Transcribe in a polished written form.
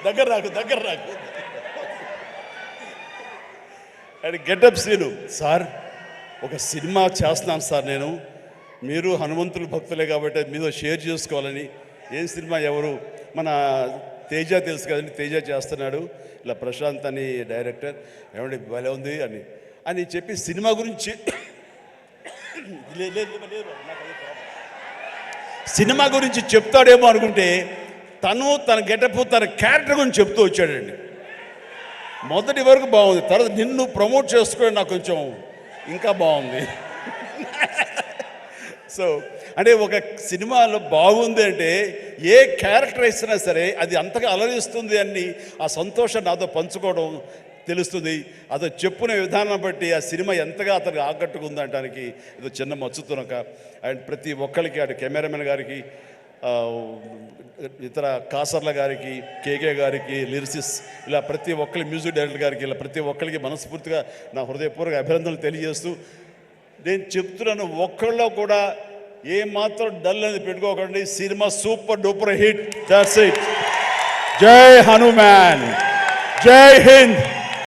దగ్గర రాకు and getup scene sir, ఒక సినిమా చేస్తున్నాను సార్ నేను, మీరు హనుమంతుల భక్తులే కాబట్టి మీతో షేర్ చేసుకోవాలని. ఏం సినిమా, ఎవరు, మన తేజ తెలుసు కదండి, తేజ చేస్తున్నాడు, ఇలా ప్రశాంత్ అని డైరెక్టర్, ఏమండి భలే ఉంది అని చెప్పి సినిమా గురించి సినిమా గురించి చెప్తాడేమో అనుకుంటే తన గెటప్ తన క్యారెక్టర్ గురించి చెప్తూ వచ్చాడండి. మొదటి వరకు బాగుంది, తర్వాత నిన్ను ప్రమోట్ చేసుకోవడం నాకు కొంచెం ఇంకా బాగుంది. సో అంటే ఒక సినిమాలో బాగుంది అంటే ఏ క్యారెక్టర్ ఇచ్చినా సరే అది అంతగా అలరిస్తుంది అని ఆ సంతోషం నాతో పంచుకోవడం తెలుస్తుంది. అతను చెప్పునే విధానం బట్టి ఆ సినిమా ఎంతగా అతనికి ఆకట్టుకుంది అనడానికి ఇది చిన్న మచ్చుతునక. అండ్ ప్రతి ఒక్కరికి, అటు కెమెరామెన్ గారికి, ఇతర కాసర్ల గారికి, కేకే గారికి, లిరిసిస్, ఇలా ప్రతి ఒక్కరి మ్యూజిక్ డైరెక్టర్ గారికి, ఇలా ప్రతి ఒక్కరికి మనస్ఫూర్తిగా నా హృదయపూర్వక అభినందనలు తెలియజేస్తూ, నేను చెప్తున్నాను, ఒక్కళ్ళలో కూడా ఏమాత్రం డల్ అనేది పెట్టుకోకండి. Cinema super duper hit. That's it. జై హనుమాన్, జై హింద్.